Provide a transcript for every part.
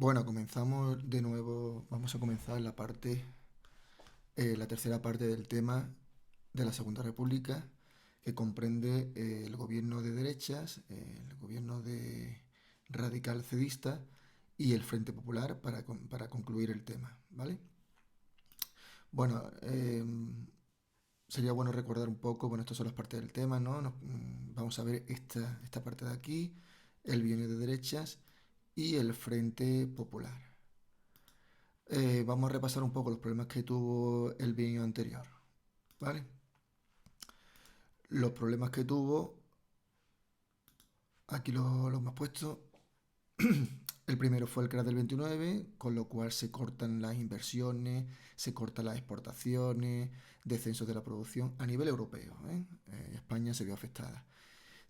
Bueno, comenzamos de nuevo. Vamos a comenzar la tercera parte del tema de la Segunda República, que comprende el gobierno de derechas, el gobierno de radical cedista y el Frente Popular para concluir el tema, ¿vale? Bueno, sería bueno recordar un poco, bueno, estas son las partes del tema, ¿no? Vamos a ver esta parte de aquí, el bienio de derechas y el Frente Popular. Vamos a repasar un poco los problemas que tuvo el bienio anterior, ¿vale? Los problemas que tuvo, aquí los hemos puesto. El primero fue el crash del 29, con lo cual se cortan las inversiones, se cortan las exportaciones, descensos de la producción a nivel europeo, ¿eh? España se vio afectada.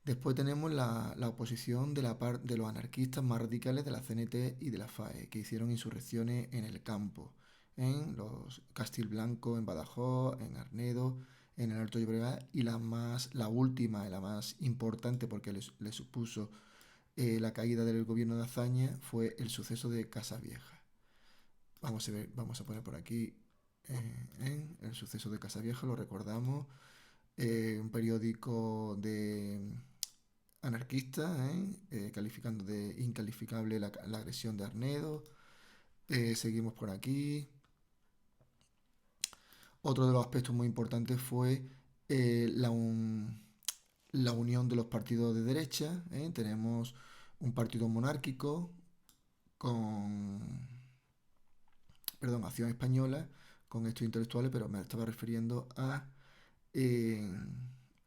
Después tenemos la oposición de los anarquistas más radicales de la CNT y de la FAE, que hicieron insurrecciones en el campo, en los Castilblanco, en Badajoz, en Arnedo, en el Alto Llobregat, y la última y la más importante porque le supuso la caída del gobierno de Azaña fue el suceso de Casavieja. Vamos a poner por aquí el suceso de Casavieja, lo recordamos, un periódico de anarquista, calificando de incalificable la agresión de Arnedo. Seguimos por aquí. Otro de los aspectos muy importantes fue la unión de los partidos de derecha. Tenemos un partido monárquico con, perdón, Acción Española, con estos intelectuales, pero me estaba refiriendo eh,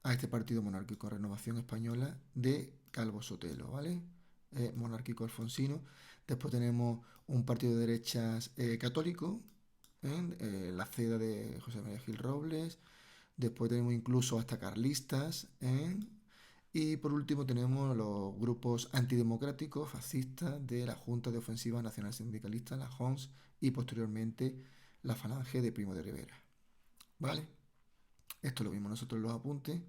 a este partido monárquico, Renovación Española de Calvo Sotelo, ¿vale? Monárquico alfonsino. Después tenemos un partido de derechas católico, la CEDA de José María Gil Robles. Después tenemos incluso hasta carlistas, y por último tenemos los grupos antidemocráticos, fascistas de la Junta de Ofensiva Nacional Sindicalista, la JONS, y posteriormente la Falange de Primo de Rivera. ¿Vale? Esto lo vimos nosotros en los apuntes.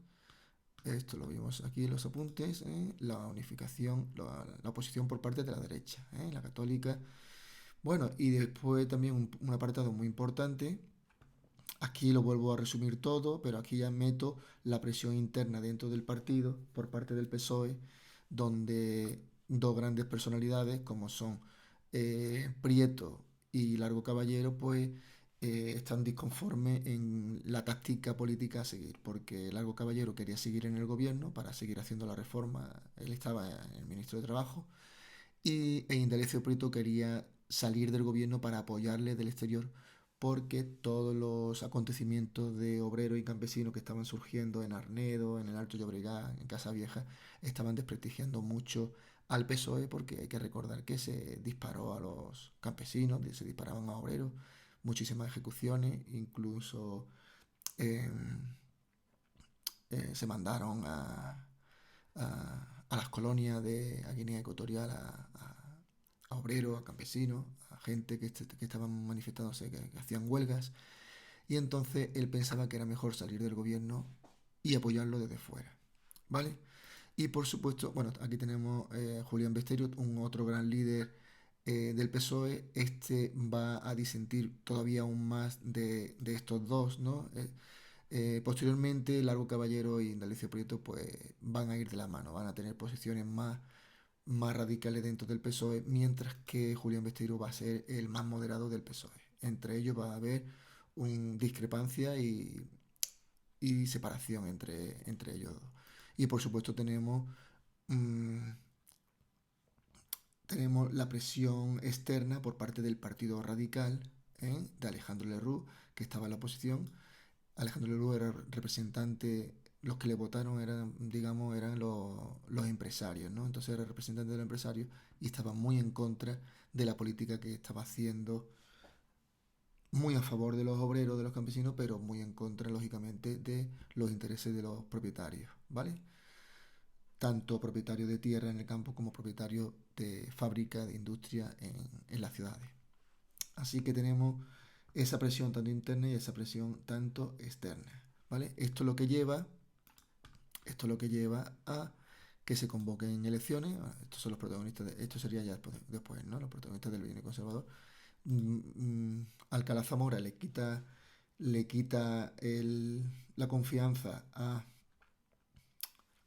Esto lo vimos aquí en los apuntes. La unificación, la oposición por parte de la derecha, la católica. Bueno, y después también un apartado muy importante. Aquí lo vuelvo a resumir todo, pero aquí ya meto la presión interna dentro del partido por parte del PSOE, donde dos grandes personalidades como son Prieto y Largo Caballero, pues están disconformes en la táctica política a seguir, porque Largo Caballero quería seguir en el gobierno para seguir haciendo la reforma, él estaba en el ministro de Trabajo, e Indalecio Prieto quería salir del gobierno para apoyarle del exterior porque todos los acontecimientos de obreros y campesinos que estaban surgiendo en Arnedo, en el Alto Llobregat, en Casa Vieja, estaban desprestigiando mucho al PSOE porque hay que recordar que se disparó a los campesinos, se disparaban a obreros, muchísimas ejecuciones, incluso eh, se mandaron a las colonias de Guinea Ecuatorial a obreros, a campesinos, a gente que estaban manifestándose, que hacían huelgas, y entonces él pensaba que era mejor salir del gobierno y apoyarlo desde fuera, ¿vale? Y por supuesto, bueno, aquí tenemos Julián Besteiro, un otro gran líder del PSOE. Este va a disentir todavía aún más de estos dos, ¿no? Posteriormente, Largo Caballero y Indalecio Prieto pues van a ir de la mano, van a tener posiciones más radicales dentro del PSOE, mientras que Julián Besteiro va a ser el más moderado del PSOE. Entre ellos va a haber una discrepancia y separación entre ellos dos. Y por supuesto mm, tenemos la presión externa por parte del Partido Radical, de Alejandro Lerroux, que estaba en la oposición. Alejandro Lerroux era representante, los que le votaron eran, digamos, eran los empresarios, ¿no? Entonces era representante de los empresarios y estaba muy en contra de la política que estaba haciendo, muy a favor de los obreros, de los campesinos, pero muy en contra, lógicamente, de los intereses de los propietarios, ¿vale? Tanto propietarios de tierra en el campo como propietarios de fábrica, de industria en las ciudades. Así que tenemos esa presión tanto interna y esa presión tanto externa, ¿vale? Esto es lo que lleva a que se convoquen elecciones. Estos son los protagonistas, esto sería ya después, ¿no? Los protagonistas del bienio conservador. Alcalá Zamora le quita la confianza a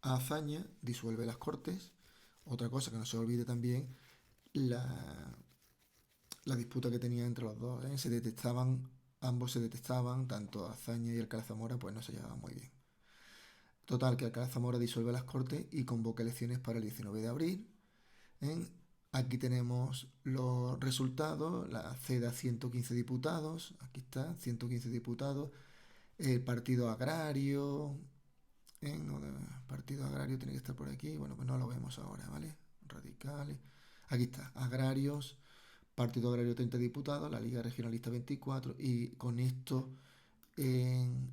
Azaña, disuelve las Cortes. Otra cosa que no se olvide también, la, la disputa que tenía entre los dos, ¿eh? Ambos se detestaban, tanto Azaña y Alcalá Zamora, pues no se llevaban muy bien. Total, que Alcalá Zamora disuelve las Cortes y convoca elecciones para el 19 de abril. ¿Eh? Aquí tenemos los resultados, la CEDA 115 diputados, aquí está, 115 diputados, el Partido Agrario, no, Partido Agrario tiene que estar por aquí, bueno, pues no lo vemos ahora, ¿vale? Radicales, aquí está, Agrarios, Partido Agrario 30 diputados, la Liga Regionalista 24, y con esto el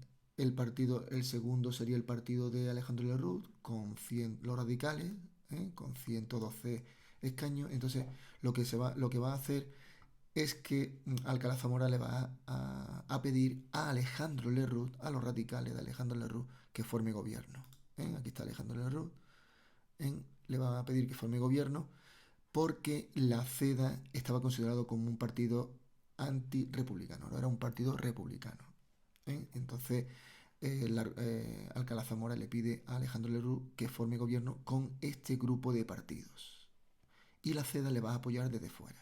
segundo sería el partido de Alejandro Lerroux, con 100, los radicales, con 112 escaños. Entonces, lo que va a hacer es que Alcalá Zamora le va a pedir a Alejandro Lerroux, a los radicales de Alejandro Lerroux, que forme gobierno. Aquí está Alejandro Lerroux. Le va a pedir que forme gobierno porque la CEDA estaba considerado como un partido antirepublicano, no era un partido republicano. Entonces, Alcalá Zamora le pide a Alejandro Lerroux que forme gobierno con este grupo de partidos. Y la CEDA le va a apoyar desde fuera.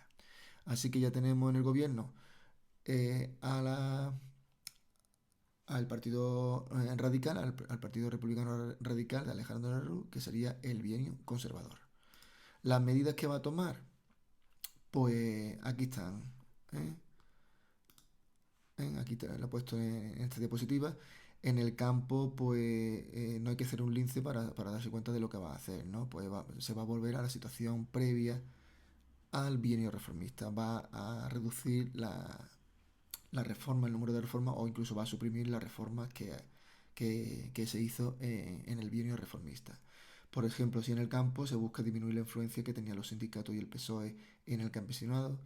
Así que ya tenemos en el gobierno al partido radical, al partido republicano radical de Alejandro Lerroux, que sería el bienio conservador. Las medidas que va a tomar, pues aquí están. ¿eh? Aquí te lo he puesto en esta diapositiva. En el campo, pues no hay que hacer un lince para darse cuenta de lo que va a hacer, ¿no? Pues se va a volver a la situación previa al bienio reformista. Va a reducir la reforma, el número de reformas, o incluso va a suprimir las reformas que se hizo en el bienio reformista. Por ejemplo, si en el campo se busca disminuir la influencia que tenían los sindicatos y el PSOE en el campesinado,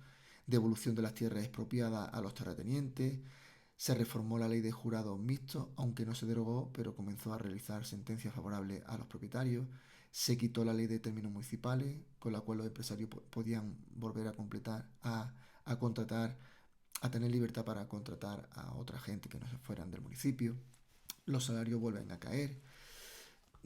devolución de las tierras expropiadas a los terratenientes, se reformó la ley de jurados mixtos, aunque no se derogó, pero comenzó a realizar sentencias favorables a los propietarios, se quitó la ley de términos municipales, con la cual los empresarios podían volver a completar, a contratar, a tener libertad para contratar a otra gente que no se fueran del municipio. Los salarios vuelven a caer.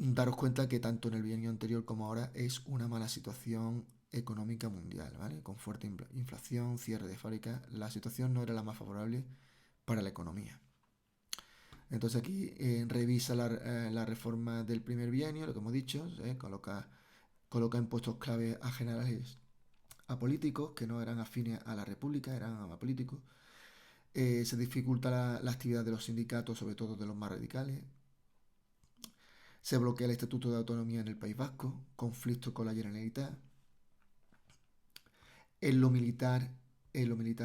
Daros cuenta que tanto en el bienio anterior como ahora es una mala situación económica mundial, ¿vale? Con fuerte inflación, cierre de fábricas, la situación no era la más favorable para la economía. Entonces aquí revisa la reforma del primer bienio, lo que hemos dicho, coloca impuestos clave a generales a políticos que no eran afines a la República, eran apolíticos. Se dificulta la actividad de los sindicatos, sobre todo de los más radicales. Se bloquea el Estatuto de Autonomía en el País Vasco, conflicto con la Generalitat. En lo militar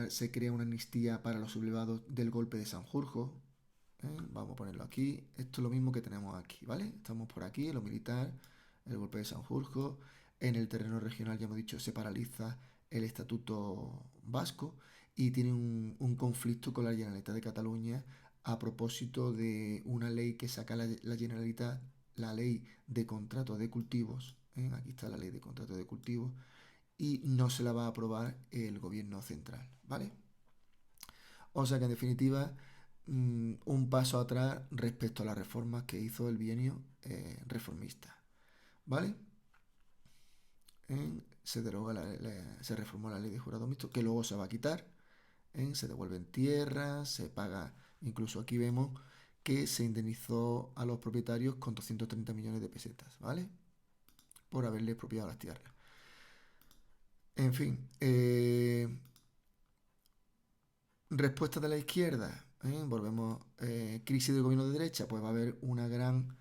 se crea una amnistía para los sublevados del golpe de Sanjurjo. Vamos a ponerlo aquí. Esto es lo mismo que tenemos aquí, ¿vale? Estamos por aquí, en lo militar, el golpe de Sanjurjo. En el terreno regional, ya hemos dicho, se paraliza el Estatuto Vasco y tiene un conflicto con la Generalitat de Cataluña a propósito de una ley que saca la Generalitat, la ley de contrato de cultivos. Aquí está la ley de contrato de cultivos y no se la va a aprobar el gobierno central, ¿vale? O sea que en definitiva un paso atrás respecto a las reformas que hizo el bienio reformista, ¿vale? Se reformó la ley de jurado mixto, que luego se va a quitar, se devuelven tierras, se paga, incluso aquí vemos que se indemnizó a los propietarios con 230 millones de pesetas, ¿vale? Por haberle expropiado las tierras. En fin, respuesta de la izquierda, volvemos, crisis del gobierno de derecha, pues va a haber una gran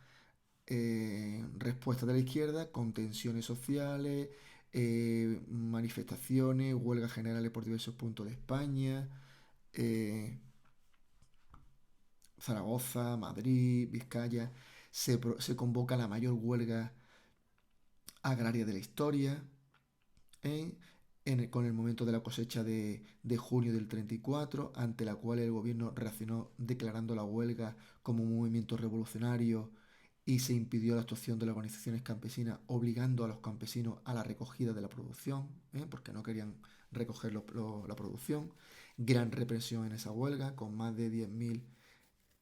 respuesta de la izquierda con tensiones sociales, manifestaciones, huelgas generales por diversos puntos de España, Zaragoza, Madrid, Vizcaya. Se convoca la mayor huelga agraria de la historia, ¿eh? Con el momento de la cosecha de junio del 34, ante la cual el gobierno reaccionó declarando la huelga como un movimiento revolucionario y se impidió la actuación de las organizaciones campesinas, obligando a los campesinos a la recogida de la producción, porque no querían recoger la producción. Gran represión en esa huelga, con más de 10.000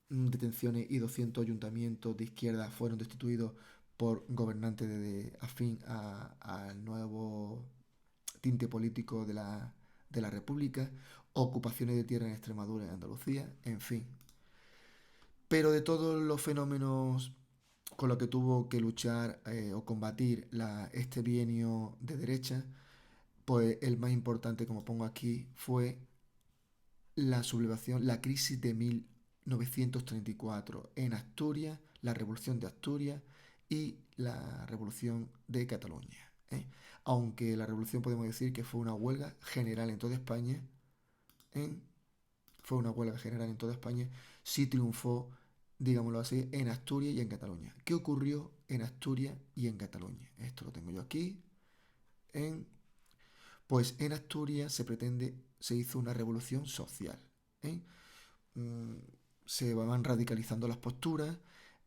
detenciones y 200 ayuntamientos de izquierda fueron destituidos por gobernantes afín al nuevo tinte político de la República, ocupaciones de tierra en Extremadura y Andalucía, en fin. Pero de todos los fenómenos con los que tuvo que luchar o combatir este bienio de derecha, pues el más importante, como pongo aquí, fue la sublevación, la crisis de 1934 en Asturias, la revolución de Asturias y la revolución de Cataluña. Aunque la revolución podemos decir que fue una huelga general en toda España, ¿eh? Fue una huelga general en toda España, sí triunfó, digámoslo así, en Asturias y en Cataluña. ¿Qué ocurrió en Asturias y en Cataluña? Esto lo tengo yo aquí. En, pues en Asturias se hizo una revolución social. ¿eh? Mm, Se van radicalizando las posturas,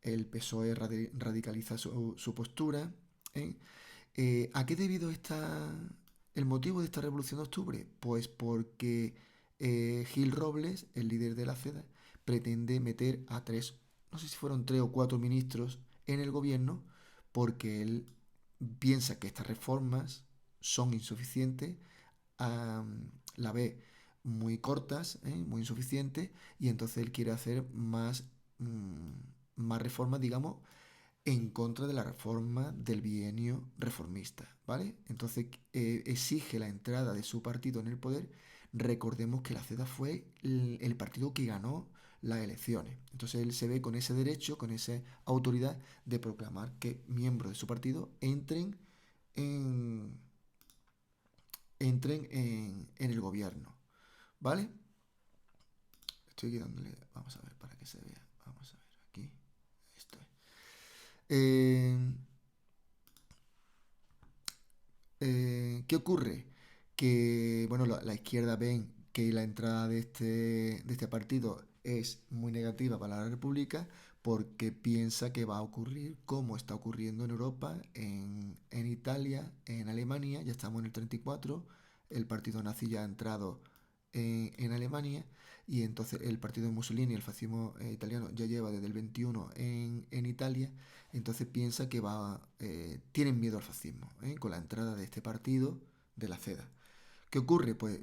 el PSOE radicaliza su postura. ¿eh? ¿A qué debido el motivo de esta revolución de octubre? Pues porque Gil Robles, el líder de la CEDA, pretende meter a tres, no sé si fueron tres o cuatro ministros en el gobierno, porque él piensa que estas reformas son insuficientes, la ve muy cortas, muy insuficientes, y entonces él quiere hacer más reformas, digamos, en contra de la reforma del bienio reformista, ¿vale? Entonces exige la entrada de su partido en el poder. Recordemos que la CEDA fue el partido que ganó las elecciones. Entonces él se ve con ese derecho, con esa autoridad de proclamar que miembros de su partido en, en el gobierno, ¿vale? Estoy aquí dándole, vamos a ver para que se vea, vamos a ver aquí, esto es. Eh, ¿Qué ocurre? Que bueno, la izquierda ven que la entrada de este partido es muy negativa para la República porque piensa que va a ocurrir como está ocurriendo en Europa, en Italia, en Alemania, ya estamos en el 34, el partido nazi ya ha entrado en Alemania y entonces el partido de Mussolini, el fascismo italiano, ya lleva desde el 21 en Italia. Entonces piensa que tienen miedo al fascismo, con la entrada de este partido de la CEDA. ¿Qué ocurre? Pues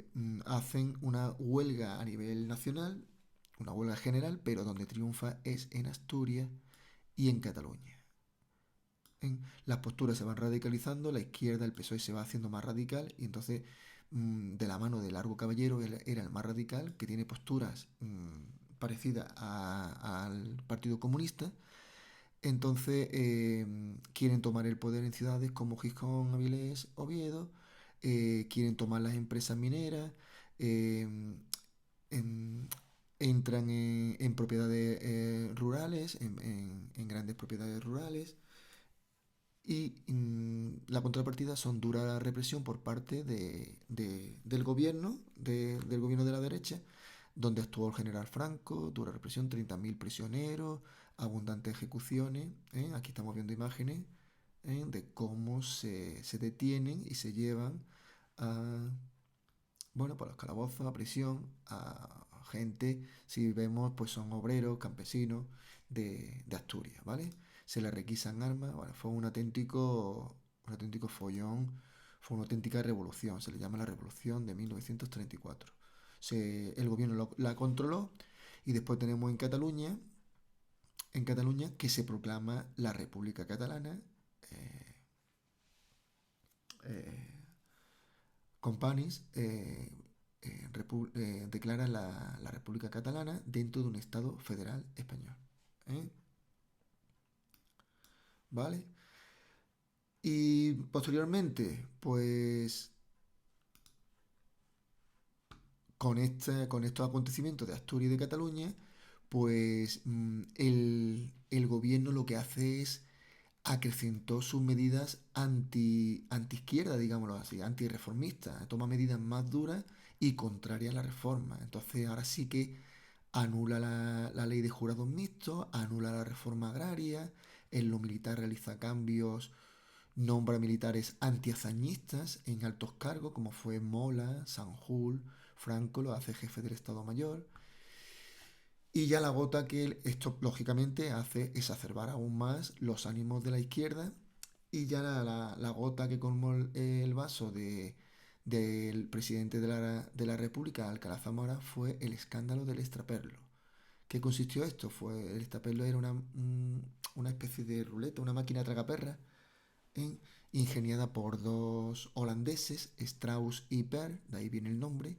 hacen una huelga a nivel nacional, una huelga general, pero donde triunfa es en Asturias y en Cataluña. Las posturas se van radicalizando, la izquierda, el PSOE se va haciendo más radical y entonces de la mano de Largo Caballero era el más radical, que tiene posturas parecidas al Partido Comunista. Entonces quieren tomar el poder en ciudades como Gijón, Avilés, Oviedo, quieren tomar las empresas mineras, eh, en- entran en propiedades rurales, en grandes propiedades rurales, y la contrapartida son dura represión por parte del gobierno, del gobierno de la derecha, donde actuó el general Franco, dura represión, 30.000 prisioneros, abundantes ejecuciones. Aquí estamos viendo imágenes de cómo se detienen y se llevan a, bueno, por los calabozos, a prisión, a gente, si vemos, pues son obreros, campesinos de Asturias, ¿vale? Se les requisan armas, bueno, fue un auténtico follón, fue una auténtica revolución, se le llama la Revolución de 1934. El gobierno la controló y después tenemos en Cataluña que se proclama la República Catalana, eh, eh, Companys declara la República Catalana dentro de un Estado federal español. ¿eh? ¿Vale? Y posteriormente, pues con estos acontecimientos de Asturias y de Cataluña, pues el gobierno lo que hace es acrecentó sus medidas anti izquierda, digámoslo así, antirreformistas, toma medidas más duras y contrarias a la reforma. Entonces ahora sí que anula la ley de jurados mixtos, anula la reforma agraria, En lo militar realiza cambios, nombra militares antihazañistas en altos cargos, como fue Mola, Sanjul, Franco, lo hace jefe del Estado Mayor. Y ya la gota que esto, lógicamente, hace exacerbar aún más los ánimos de la izquierda. Y ya la gota que colmó el vaso del presidente de la República, Alcalá Zamora, fue el escándalo del extraperlo. ¿Qué consistió esto? El extraperlo era una especie de ruleta, una máquina tragaperra, ¿eh? Ingeniada por dos holandeses, Strauss y Per, de ahí viene el nombre,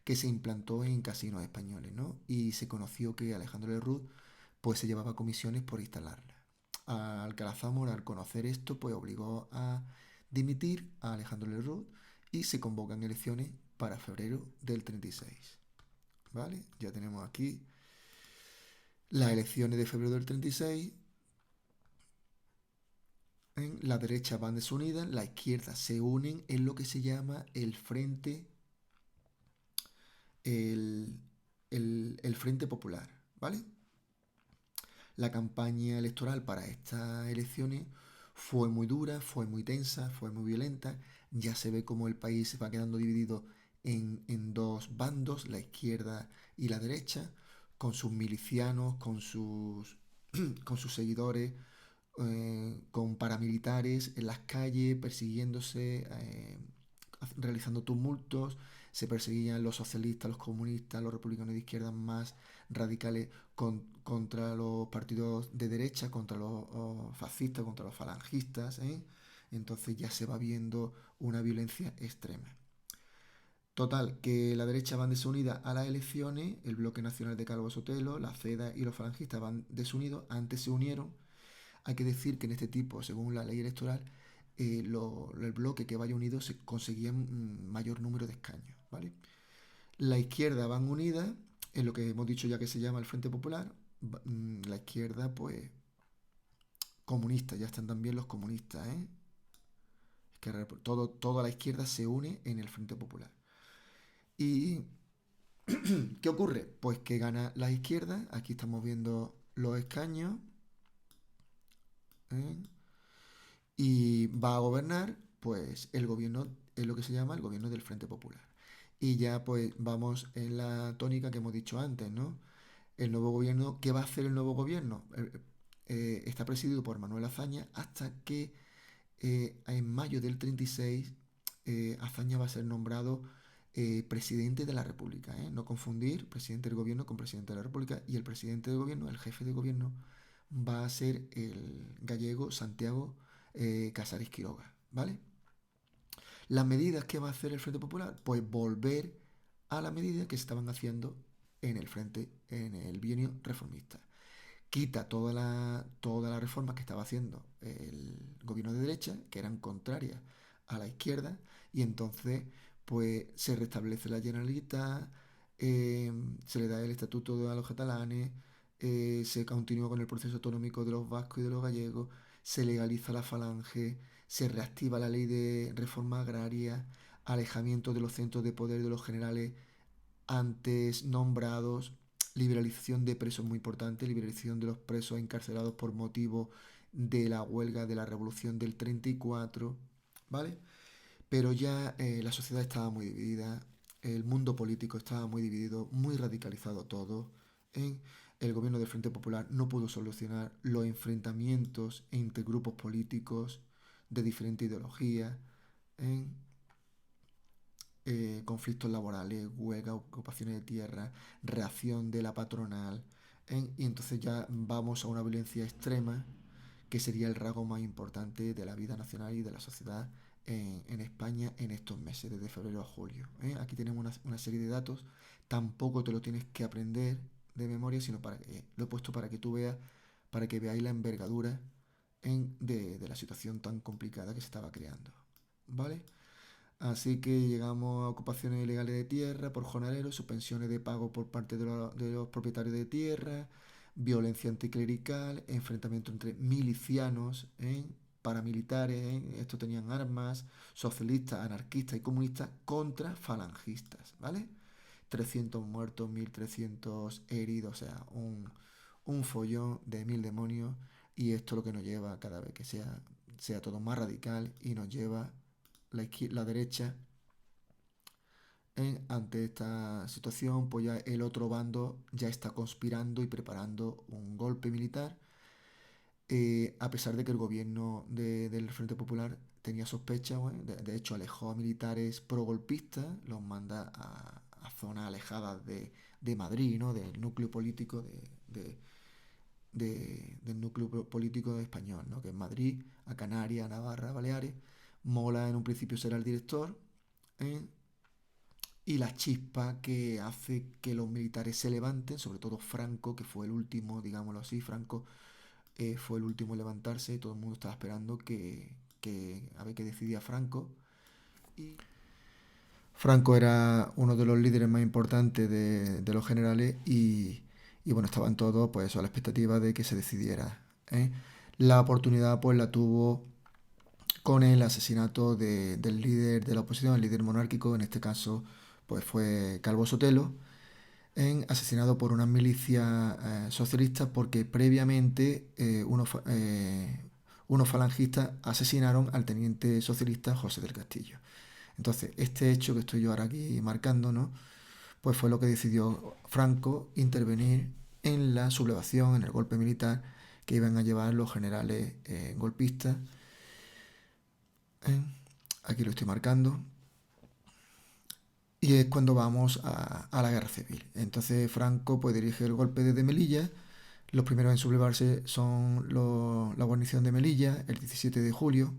que se implantó en casinos españoles, ¿no? Y se conoció que Alejandro Lerroux pues se llevaba comisiones por instalarla. Alcalá Zamora, al conocer esto, pues obligó a dimitir a Alejandro Lerroux y se convocan elecciones para febrero del 36. ¿Vale? Ya tenemos aquí las elecciones de febrero del 36. En la derecha van desunidas, la izquierda se unen en lo que se llama el, el Frente Popular, ¿vale? La campaña electoral para estas elecciones fue muy dura, fue muy tensa, fue muy violenta. Ya se ve cómo el país se va quedando dividido en dos bandos, la izquierda y la derecha, con sus milicianos, con sus seguidores, con paramilitares en las calles, persiguiéndose, realizando tumultos. Se perseguían los socialistas, los comunistas, los republicanos de izquierda más radicales contra los partidos de derecha, contra los fascistas, contra los falangistas. Entonces ya se va viendo una violencia extrema. Total, que la derecha van desunida a las elecciones, el Bloque Nacional de Calvo Sotelo, la CEDA y los falangistas van desunidos, antes se unieron. Hay que decir que en este tipo, según la ley electoral, el bloque que vaya unido se conseguía mayor número de escaños, ¿vale? La izquierda van unida, en lo que hemos dicho ya que se llama el Frente Popular. La izquierda, pues, comunista, ya están también los comunistas, ¿eh? Es que toda la izquierda se une en el Frente Popular. ¿Y qué ocurre? Pues que gana la izquierda, aquí estamos viendo los escaños, ¿eh? Y va a gobernar, pues, el gobierno, es lo que se llama el gobierno del Frente Popular. Y ya, pues, vamos en la tónica que hemos dicho antes, ¿no? El nuevo gobierno, ¿qué va a hacer el nuevo gobierno? Está presidido por Manuel Azaña hasta que en mayo del 36 Azaña va a ser nombrado presidente de la República. No confundir presidente del gobierno con presidente de la República. Y el presidente del gobierno, el jefe de gobierno, va a ser el gallego Santiago Casares Quiroga. ¿Vale? Las medidas que va a hacer el Frente Popular, pues volver a las medidas que se estaban haciendo en el bienio reformista. Quita todas las reformas que estaba haciendo el gobierno de derecha, que eran contrarias a la izquierda, y entonces pues se restablece la Generalitat, se le da el estatuto a los catalanes, se continúa con el proceso autonómico de los vascos y de los gallegos, se legaliza la falange, se reactiva la ley de reforma agraria, alejamiento de los centros de poder de los generales antes nombrados, liberalización de presos muy importante, liberalización de los presos encarcelados por motivo de la huelga de la revolución del 34, ¿vale? Pero ya la sociedad estaba muy dividida, el mundo político estaba muy dividido, muy radicalizado todo. El gobierno del Frente Popular no pudo solucionar los enfrentamientos entre grupos políticos de diferente ideología. ¿eh? Conflictos laborales, huelga, ocupaciones de tierra, reacción de la patronal, y entonces ya vamos a una violencia extrema que sería el rasgo más importante de la vida nacional y de la sociedad en España en estos meses, desde febrero a julio. Aquí tenemos una serie de datos, tampoco te lo tienes que aprender de memoria, sino para que lo he puesto para que tú veas, para que veáis la envergadura de la situación tan complicada que se estaba creando. ¿Vale? Así que llegamos a ocupaciones ilegales de tierra por jornaleros, suspensiones de pago por parte de los propietarios de tierra, violencia anticlerical, enfrentamiento entre milicianos, paramilitares, estos tenían armas, socialistas, anarquistas y comunistas contra falangistas, ¿vale? 300 muertos, 1300 heridos, o sea, un follón de mil demonios Y esto lo que nos lleva cada vez que sea todo más radical y nos lleva la derecha ante esta situación, pues ya el otro bando ya está conspirando y preparando un golpe militar, a pesar de que el gobierno del Frente Popular tenía sospechas. Bueno, de hecho alejó a militares pro-golpistas, los manda a zonas alejadas de Madrid, ¿no? Del núcleo político del núcleo político español, ¿no? Que es Madrid, a Canarias, Navarra, Baleares. Mola en un principio será el director, ¿eh? Y la chispa que hace que los militares se levanten, sobre todo Franco, que fue el último, digámoslo así. Franco fue el último en levantarse y todo el mundo estaba esperando que a ver qué decidía Franco. Y Franco era uno de los líderes más importantes de los generales y bueno, estaban todos pues a la expectativa de que se decidiera, ¿eh? La oportunidad pues la tuvo con el asesinato del líder de la oposición, el líder monárquico, en este caso pues fue Calvo Sotelo, asesinado por unas milicias socialistas porque previamente unos falangistas asesinaron al teniente socialista José del Castillo. Entonces, este hecho que estoy yo ahora aquí marcando, ¿no? Pues fue lo que decidió Franco intervenir en la sublevación, en el golpe militar que iban a llevar los generales golpistas. ¿Eh? Aquí lo estoy marcando. Y es cuando vamos a la guerra civil. Entonces Franco pues dirige el golpe desde Melilla. Los primeros en sublevarse son la guarnición de Melilla, el 17 de julio.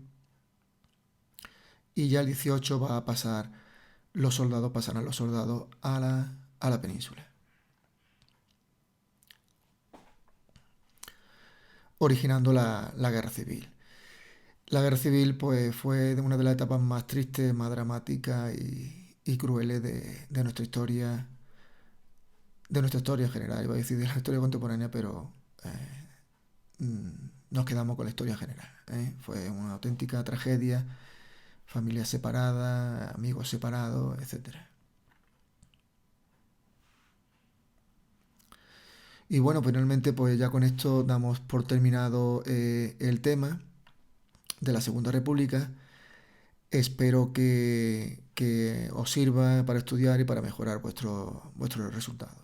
Y ya el 18 va a pasar pasarán los soldados a la península. Originando la guerra civil. La guerra civil pues fue una de las etapas más tristes, más dramáticas y crueles de nuestra historia en general. Iba a decir de la historia contemporánea, pero nos quedamos con la historia general, ¿eh? Fue una auténtica tragedia, familias separadas, amigos separados, etcétera. Y bueno, finalmente pues ya con esto damos por terminado el tema de la Segunda República. Espero que os sirva para estudiar y para mejorar vuestros resultados.